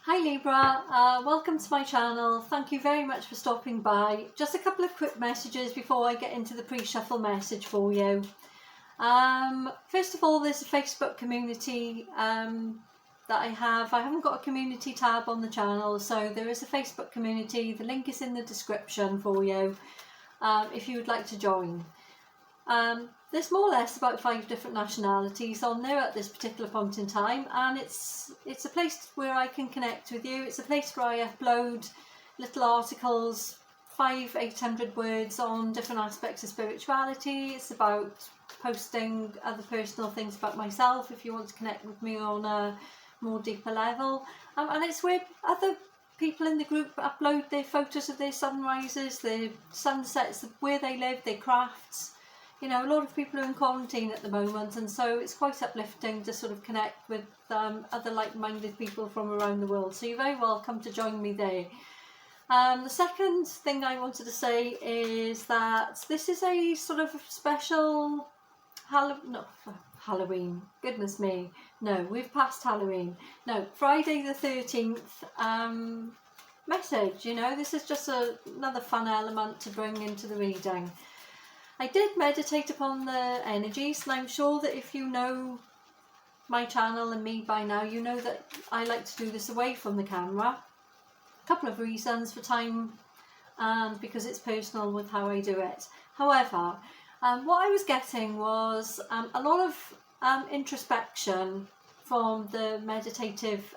Hi Libra, welcome to my channel. Thank you very much for stopping by. Just a couple of quick messages before I get into the pre-shuffle message for you. First of all, there's a Facebook community that I have. I haven't got a community tab on the channel, so there is a Facebook community. The link is in the description for you if you would like to join. There's more or less about 5 different nationalities on there at this particular point in time, and it's a place where I can connect with you. It's a place where I upload little articles, 500-800 words on different aspects of spirituality. It's about posting other personal things about myself if you want to connect with me on a more deeper level, and it's where other people in the group upload their photos of their sunrises, their sunsets, where they live, their crafts. You know, a lot of people are in quarantine at the moment, and so it's quite uplifting to sort of connect with other like-minded people from around the world. So you're very welcome to join me there. The second thing I wanted to say is that this is a sort of special Halloween. Goodness me. No, we've passed Halloween. No, Friday the 13th message. You know, this is just another fun element to bring into the reading. I did meditate upon the energies, and I'm sure that if you know my channel and me by now, you know that I like to do this away from the camera. A couple of reasons: for time and because it's personal with how I do it. However, what I was getting was a lot of introspection from the meditative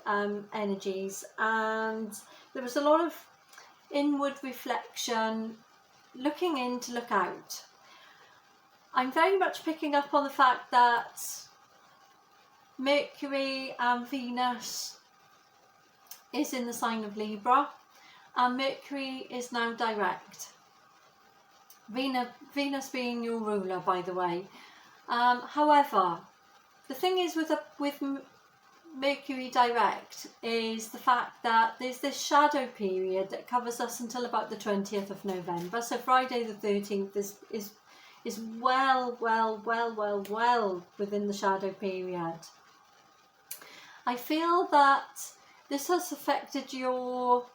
energies, and there was a lot of inward reflection, looking in to look out. I'm very much picking up on the fact that Mercury and Venus is in the sign of Libra, and Mercury is now direct. Venus being your ruler, by the way. However, the thing is with Mercury direct is the fact that there's this shadow period that covers us until about the 20th of November. So Friday the 13th is well within the shadow period. I feel that this has affected your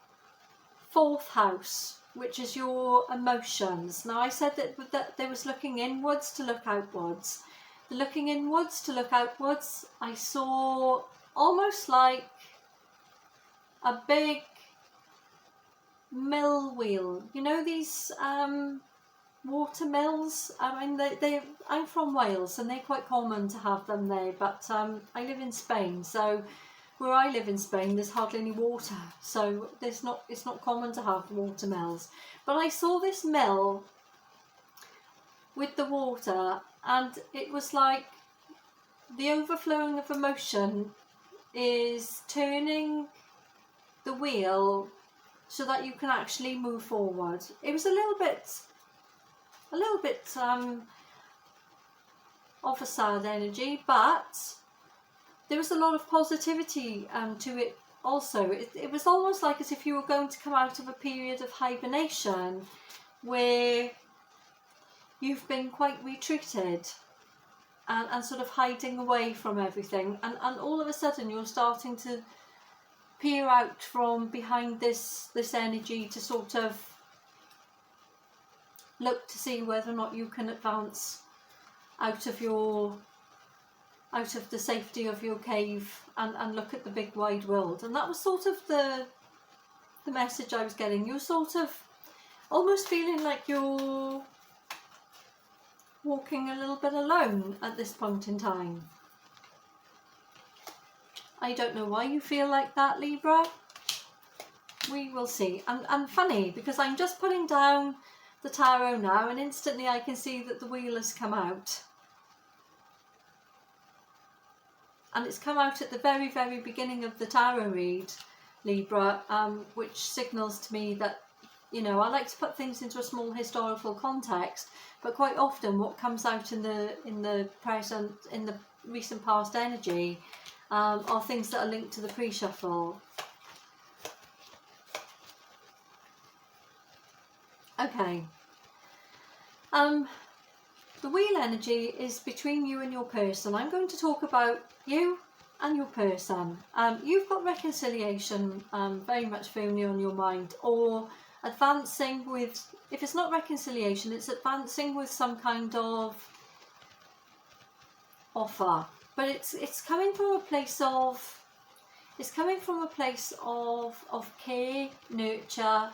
4th house, which is your emotions. Now I said that there was looking inwards to look outwards. The looking inwards to look outwards, I saw almost like a big mill wheel. You know these water mills? I mean, I'm from Wales, and they're quite common to have them there, but I live in Spain, so where I live in Spain there's hardly any water, so it's not common to have water mills. But I saw this mill with the water, and it was like the overflowing of emotion is turning the wheel so that you can actually move forward. It was a little bit of a sad energy, but there was a lot of positivity to it also. It was almost like as if you were going to come out of a period of hibernation where you've been quite retreated and sort of hiding away from everything, and all of a sudden you're starting to peer out from behind this energy to sort of look to see whether or not you can advance out of the safety of your cave and look at the big wide world. And that was sort of the message I was getting. You're sort of almost feeling like you're walking a little bit alone at this point in time. I don't know why you feel like that, Libra. We will see. And funny, because I'm just putting down the tarot now, and instantly I can see that the wheel has come out, and it's come out at the very beginning of the tarot read, Libra, which signals to me that, you know, I like to put things into a small historical context, but quite often what comes out in the present, in the recent past energy, are things that are linked to the pre-shuffle. Okay. The wheel energy is between you and your person. I'm going to talk about you and your person. You've got reconciliation very much firmly on your mind, or advancing with, if it's not reconciliation, it's advancing with some kind of offer, but it's coming from a place of, care, nurture,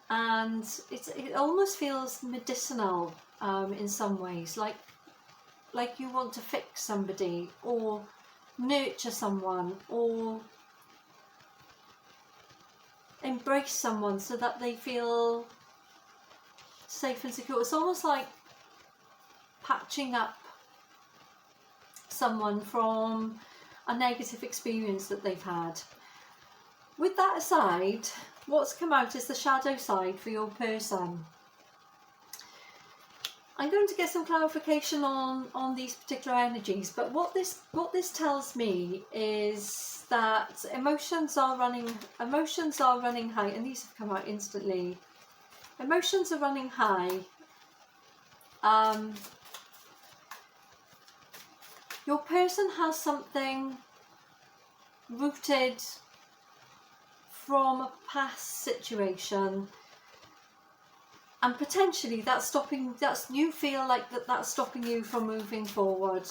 and it almost feels medicinal in some ways, like you want to fix somebody or nurture someone or embrace someone so that they feel safe and secure. It's almost like patching up someone from a negative experience that they've had. With that aside, what's come out is the shadow side for your person. I'm going to get some clarification on these particular energies, but what this tells me is that emotions are running high, and these have come out instantly. Emotions are running high. Your person has something rooted from a past situation, and potentially you feel like that's stopping you from moving forward.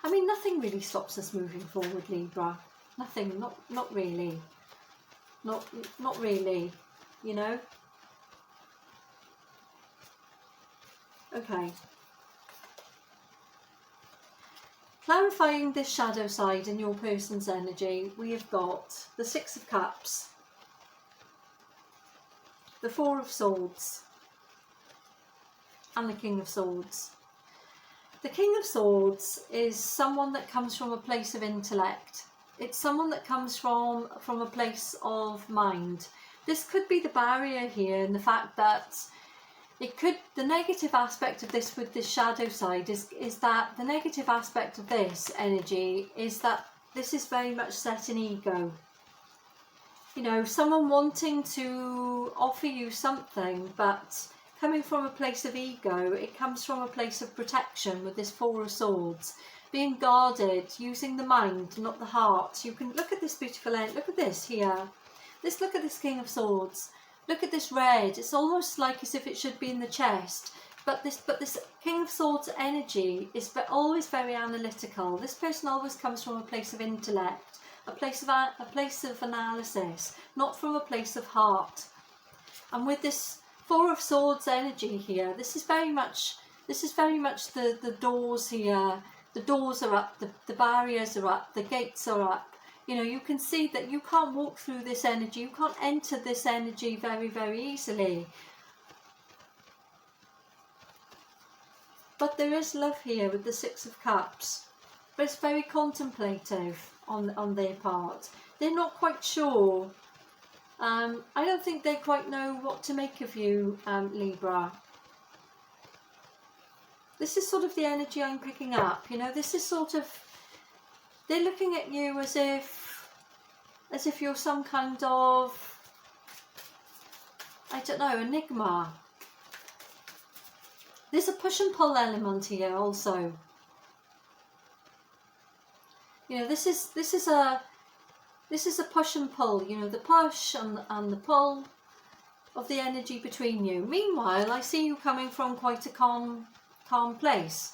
I mean, nothing really stops us moving forward, Libra. Nothing, not really. Not really, you know? Okay. Clarifying this shadow side in your person's energy, we have got the Six of Cups, the Four of Swords, and the King of Swords. The King of Swords is someone that comes from a place of intellect. It's someone that comes from a place of mind. This could be the barrier here, in the fact that the negative aspect of this with this shadow side is that the negative aspect of this energy is that this is very much set in ego. You know, someone wanting to offer you something, but coming from a place of ego, it comes from a place of protection with this Four of Swords. Being guarded, using the mind, not the heart. You can look at this beautiful end. Look at this here. Look at this King of Swords. Look at this red. It's almost like as if it should be in the chest. But this King of Swords energy is always very analytical. This person always comes from a place of intellect, a place of analysis, not from a place of heart. And with this Four of Swords energy here, this is very much the doors here. The doors are up, the barriers are up, the gates are up. You know, you can see that you can't walk through this energy, you can't enter this energy very, very easily. But there is love here with the Six of Cups. But it's very contemplative on their part. They're not quite sure. I don't think they quite know what to make of you, Libra. This is sort of the energy I'm picking up. You know, this is sort of, they're looking at you as if you're some kind of, I don't know, enigma. There's a push and pull element here also. You know, this is a push and pull. You know, the push and the pull of the energy between you. Meanwhile, I see you coming from quite a calm place.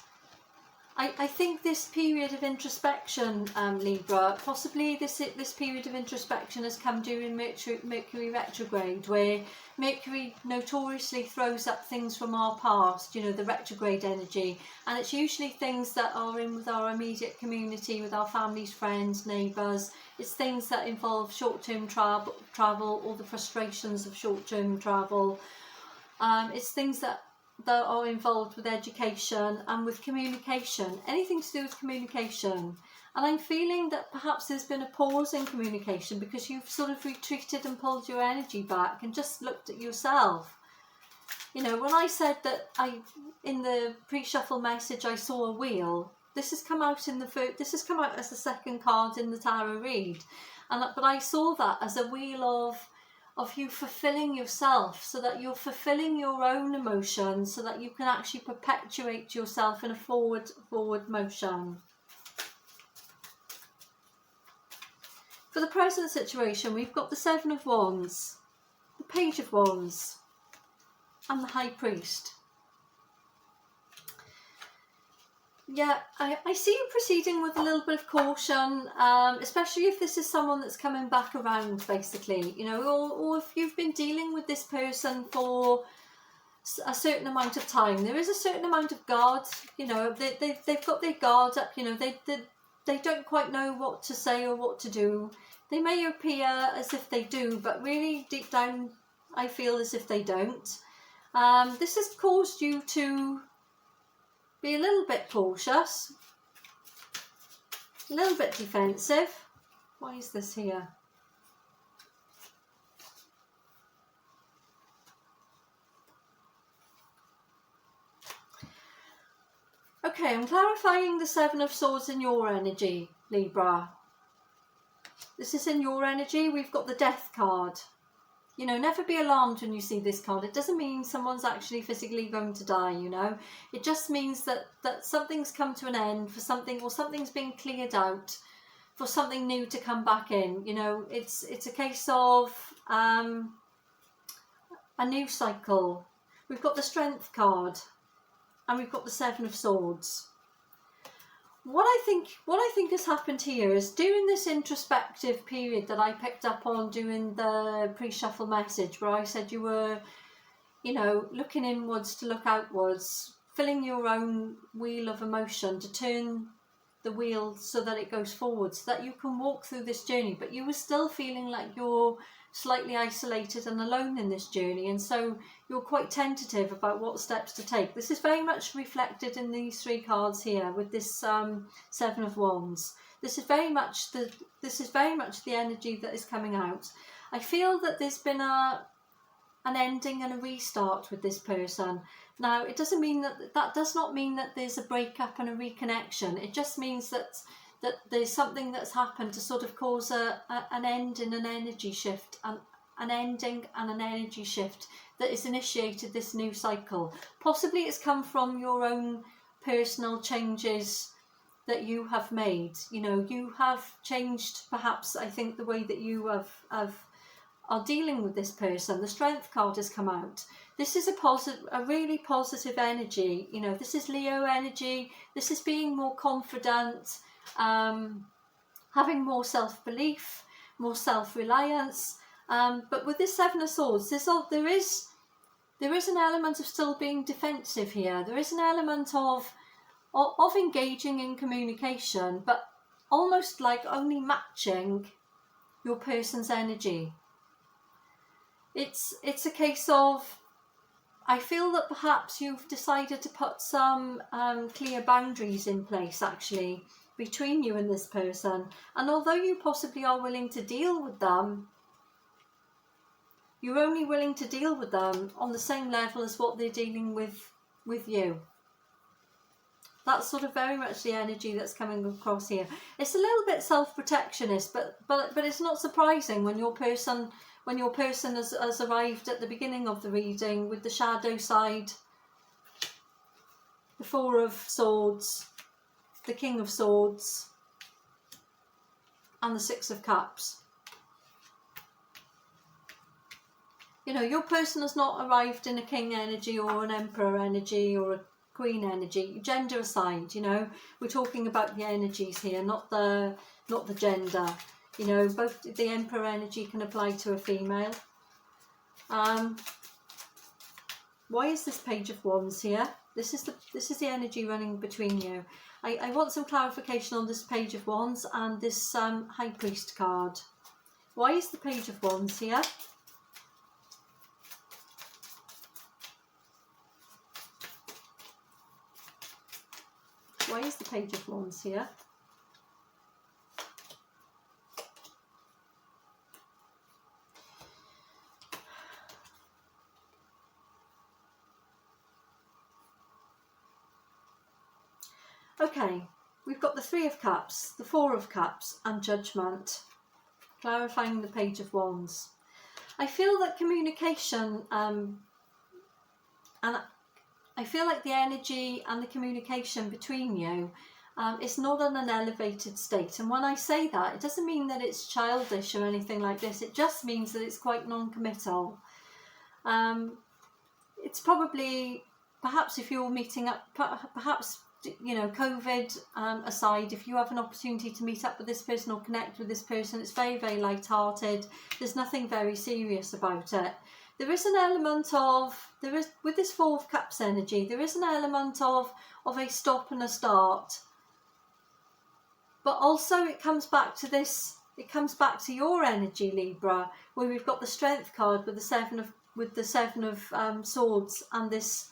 I think this period of introspection, Libra, possibly this period of introspection has come during Mercury retrograde, where Mercury notoriously throws up things from our past, you know, the retrograde energy, and it's usually things that are in with our immediate community, with our families, friends, neighbours. It's things that involve short-term travel, or the frustrations of short-term travel. It's things that are involved with education and with communication, anything to do with communication. And I'm feeling that perhaps there's been a pause in communication because you've sort of retreated and pulled your energy back and just looked at yourself. You know, when I said that in the pre-shuffle message I saw a wheel, this has come out as the second card in the tarot read, but I saw that as a wheel of of you fulfilling yourself, so that you're fulfilling your own emotions, so that you can actually perpetuate yourself in a forward motion. For the present situation, we've got the Seven of Wands, the Page of Wands, and the High Priest. Yeah, I see you proceeding with a little bit of caution, especially if this is someone that's coming back around, basically, you know, or if you've been dealing with this person for a certain amount of time. There is a certain amount of guard, you know, they've got their guard up, you know, they don't quite know what to say or what to do. They may appear as if they do, but really deep down, I feel as if they don't. This has caused you to be a little bit cautious, a little bit defensive. Why is this here? Okay, I'm clarifying the Seven of Swords in your energy, Libra. This is in your energy. We've got the Death card. You know, never be alarmed when you see this card. It doesn't mean someone's actually physically going to die, you know. It just means that something's come to an end for something, or something's been cleared out for something new to come back in. You know, it's a case of a new cycle. We've got the Strength card, and we've got the Seven of Swords. What I think has happened here is, during this introspective period that I picked up on doing the pre-shuffle message, where I said you were, you know, looking inwards to look outwards, filling your own wheel of emotion to turn the wheel so that it goes forward, so that you can walk through this journey, but you were still feeling like you're slightly isolated and alone in this journey, and so you're quite tentative about what steps to take. This is very much reflected in these three cards here with this Seven of Wands. This is very much the energy that is coming out. I feel that there's been an ending and a restart with this person. Now, it doesn't mean that does not mean that there's a breakup and a reconnection. It just means that there's something that's happened to sort of cause an end in an energy shift, an ending and an energy shift that has initiated this new cycle. Possibly it's come from your own personal changes that you have made. You know, you have changed, perhaps, I think, the way that you are dealing with this person. The Strength card has come out. This is a really positive energy. You know, this is Leo energy. This is being more confident, having more self-belief, more self-reliance. But with this Seven of Swords, there is an element of still being defensive here. There is an element of engaging in communication, but almost like only matching your person's energy. It's a case of, I feel that perhaps you've decided to put some clear boundaries in place, actually, between you and this person. And although you possibly are willing to deal with them, you're only willing to deal with them on the same level as what they're dealing with you. That's sort of very much the energy that's coming across here. It's a little bit self-protectionist, but it's not surprising when your person has arrived at the beginning of the reading with the shadow side, the Four of Swords, the King of Swords, and the Six of Cups. You know, your person has not arrived in a king energy or an emperor energy or a queen energy. Gender aside, you know, we're talking about the energies here, not the gender. You know, both the emperor energy can apply to a female. Why is this Page of Wands here? This is the energy running between you. I want some clarification on this Page of Wands and this High Priest card. Why is the Page of Wands here? Why is the Page of Wands here? Okay, we've got the Three of Cups, the Four of Cups, and Judgment, clarifying the Page of Wands. I feel that communication, and I feel like the energy and the communication between you is not in an elevated state. And when I say that, it doesn't mean that it's childish or anything like this. It just means that it's quite non-committal. It's probably, perhaps if you're meeting up, perhaps, you know, COVID aside, if you have an opportunity to meet up with this person or connect with this person, it's very, very light-hearted. There's nothing very serious about it. There is an element of, with this Four of Cups energy, there is an element of a stop and a start. But also it comes back to this, it comes back to your energy, Libra, where we've got the Strength card with the Seven of Swords and this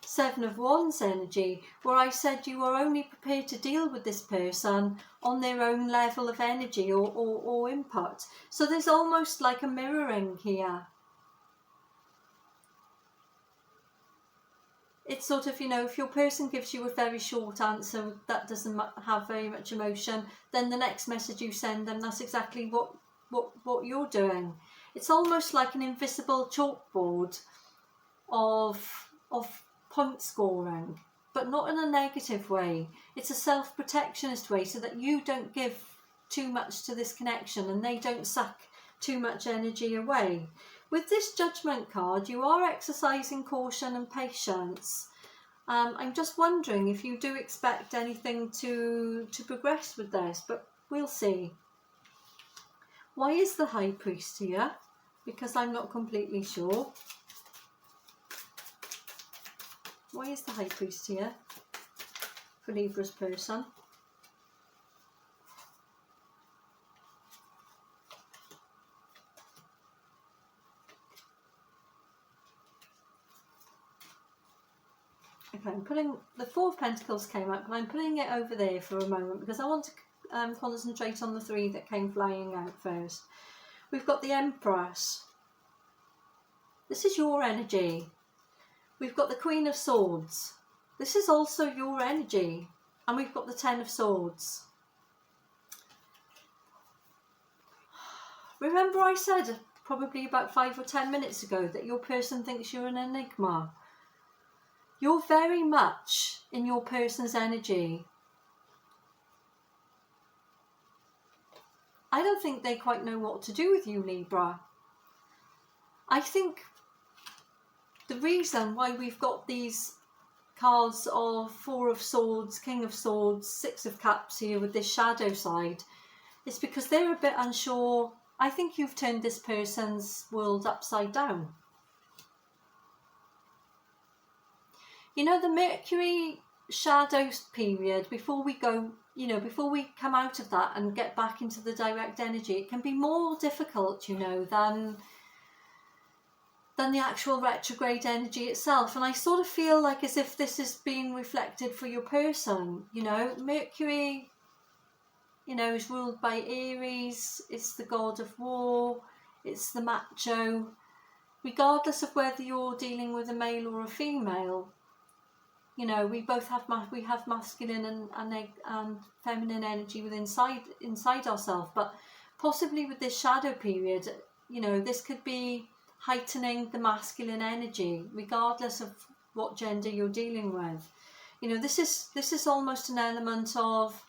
Seven of Wands energy, where I said you are only prepared to deal with this person on their own level of energy or input. So there's almost like a mirroring here. It's sort of, you know, if your person gives you a very short answer that doesn't have very much emotion, then the next message you send them, that's exactly what you're doing. It's almost like an invisible chalkboard of point scoring, but not in a negative way. It's a self-protectionist way, so that you don't give too much to this connection and they don't suck too much energy away. With this Judgment card, you are exercising caution and patience. I'm just wondering if you do expect anything to progress with this, but we'll see. Why is the High Priest here? Because I'm not completely sure. Why is the High Priest here for Libra's person? Okay, I'm putting, the Four of Pentacles came up, but I'm putting it over there for a moment because I want to concentrate on the three that came flying out first. We've got the Empress. This is your energy. We've got the Queen of Swords. This is also your energy. And we've got the Ten of Swords. Remember I said probably about 5 or 10 minutes ago that your person thinks you're an enigma. You're very much in your person's energy. I don't think they quite know what to do with you, Libra. I think the reason why we've got these cards of Four of Swords, King of Swords, Six of Cups here with this shadow side is because they're a bit unsure. I think you've turned this person's world upside down. You know, the Mercury shadow period, before we go, you know, before we come out of that and get back into the direct energy, it can be more difficult, you know, than the actual retrograde energy itself. And I sort of feel like as if this is being reflected for your person, you know. Mercury, you know, is ruled by Aries. It's the god of war. It's the macho. Regardless of whether you're dealing with a male or a female, you know, we both have masculine and feminine energy within inside ourselves. But possibly with this shadow period, you know, this could be heightening the masculine energy, regardless of what gender you're dealing with. You know, this is almost an element of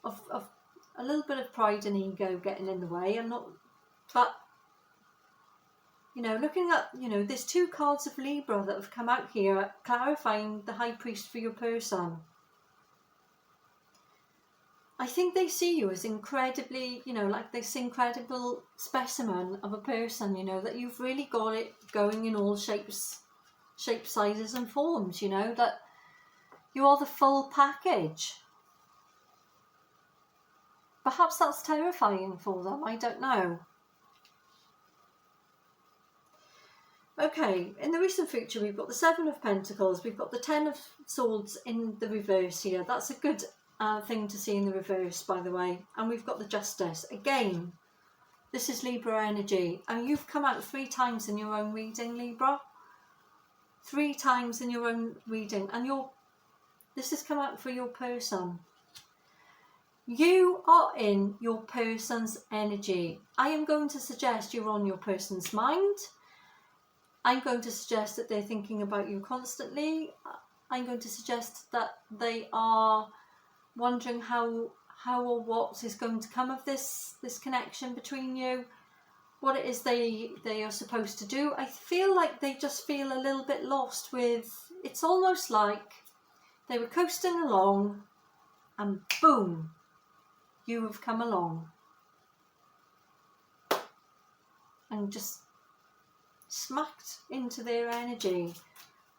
a little bit of pride and ego getting in the way. But you know, looking at, you know, there's two cards of Libra that have come out here clarifying the High Priest for your person. I think they see you as incredibly, you know, like this incredible specimen of a person, you know, that you've really got it going in all shapes, sizes and forms, you know, that you are the full package. Perhaps that's terrifying for them, I don't know. Okay, in the recent future we've got the Seven of Pentacles, we've got the Ten of Swords in the reverse here. That's a good thing to see in the reverse, by the way. And we've got the Justice. Again, this is Libra energy. And you've come out 3 times in your own reading, Libra. 3 times in your own reading. And this has come out for your person. You are in your person's energy. I am going to suggest you're on your person's mind. I'm going to suggest that they're thinking about you constantly. I'm going to suggest that they are wondering how or what is going to come of this connection between you, what it is they are supposed to do. I feel like they just feel a little bit lost with, it's almost like they were coasting along and boom, you have come along and just smacked into their energy.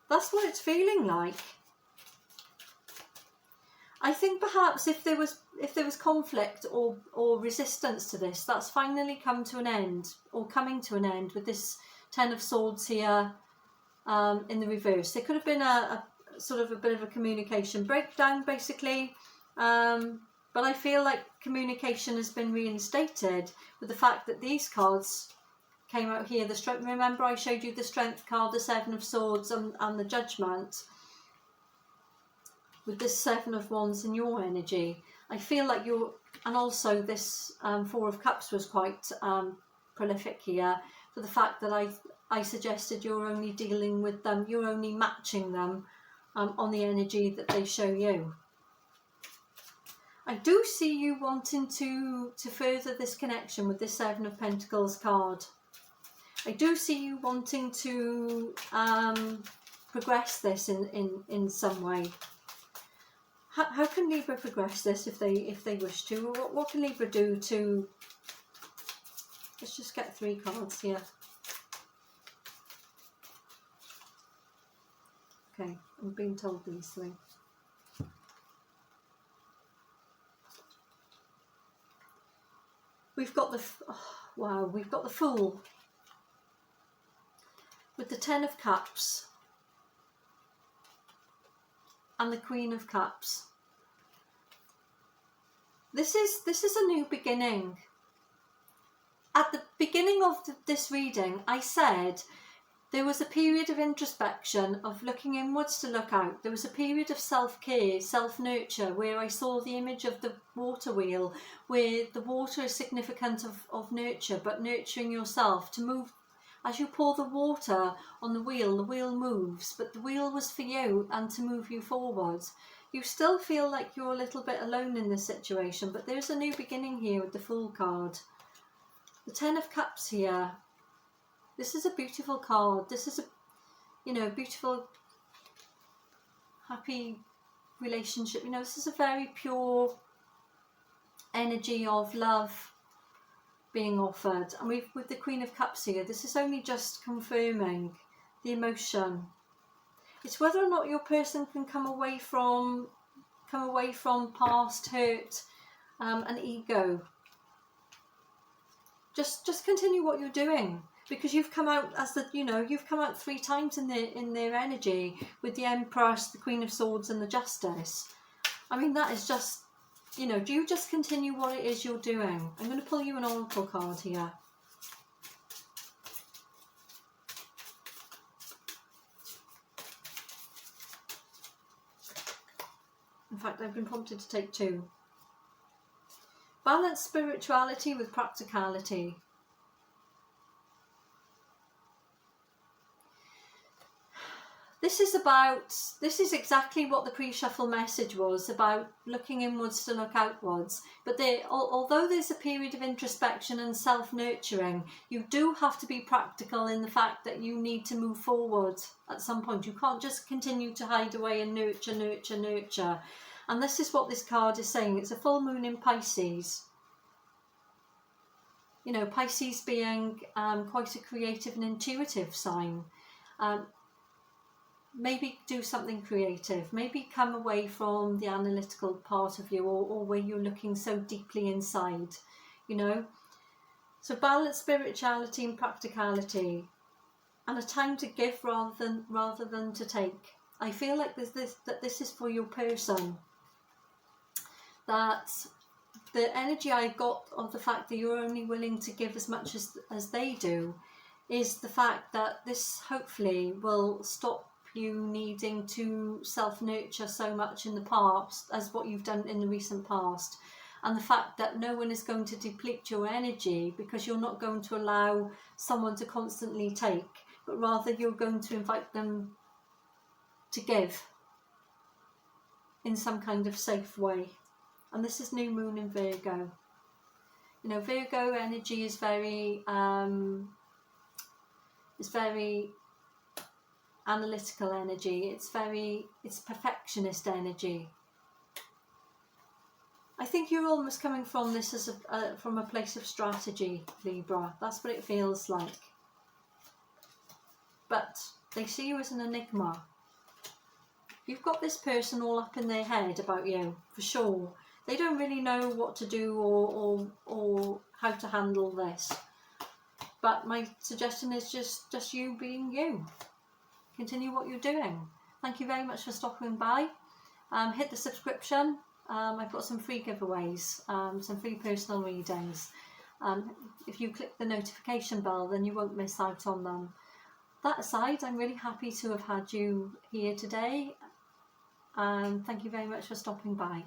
That's what it's feeling like. I think perhaps if there was conflict or resistance to this, that's finally come to an end, or coming to an end with this Ten of Swords here in the reverse. There could have been a sort of a bit of a communication breakdown, basically. But I feel like communication has been reinstated with the fact that these cards came out here. The strength. Remember, I showed you the Strength card, the Seven of Swords, and the Judgment. With this Seven of Wands in your energy, I feel like you're, and also this Four of Cups was quite prolific here, for the fact that I suggested you're only dealing with them, you're only matching them on the energy that they show you. I do see you wanting to further this connection with this Seven of Pentacles card. I do see you wanting to progress this in some way. How can Libra progress this if they wish to? What can Libra do to... Let's just get 3 cards here. Okay, I'm being told these 3. We've got the... wow, we've got the Fool. With the Ten of Cups. And the Queen of Cups. This is a new beginning. At the beginning of this reading, I said there was a period of introspection, of looking inwards to look out. There was a period of self-care, self-nurture, where I saw the image of the water wheel, where the water is significant of nurture, but nurturing yourself to move. As you pour the water on the wheel moves, but the wheel was for you and to move you forward. You still feel like you're a little bit alone in this situation, but there's a new beginning here with the Fool card. The Ten of Cups here. This is a beautiful card. This is a, beautiful, happy relationship. This is a very pure energy of love being offered, and with the Queen of Cups here, this is only just confirming the emotion. It's whether or not your person can come away from past hurt and ego. Just continue what you're doing, because you've come out as you've come out 3 times in their energy with the Empress, the Queen of Swords, and the Justice. I mean, that is just. Do you just continue what it is you're doing? I'm going to pull you an oracle card here. In fact, I've been prompted to take 2. Balance spirituality with practicality. This is exactly what the pre-shuffle message was about, looking inwards to look outwards. But although there's a period of introspection and self-nurturing, you do have to be practical in the fact that you need to move forward at some point. You can't just continue to hide away and nurture. And this is what this card is saying. It's a full moon in Pisces. Pisces being quite a creative and intuitive sign. Maybe do something creative, maybe come away from the analytical part of you, or where you're looking so deeply inside, So balance spirituality and practicality, and a time to give rather than to take. I feel like this is for your person. That the energy I got of the fact that you're only willing to give as much as they do is the fact that this hopefully will stop you needing to self-nurture so much in the past as what you've done in the recent past, and the fact that no one is going to deplete your energy, because you're not going to allow someone to constantly take, but rather you're going to invite them to give in some kind of safe way. And this is new moon in Virgo. You know, Virgo energy is very analytical energy. It's perfectionist energy. I think you're almost coming from this as from a place of strategy, Libra. That's what it feels like. But they see you as an enigma. You've got this person all up in their head about you, for sure. They don't really know what to do or how to handle this. But my suggestion is just you being you. Continue what you're doing. Thank you very much for stopping by. Hit the subscription. I've got some free giveaways, some free personal readings. If you click the notification bell, then you won't miss out on them. That aside, I'm really happy to have had you here today. Thank you very much for stopping by.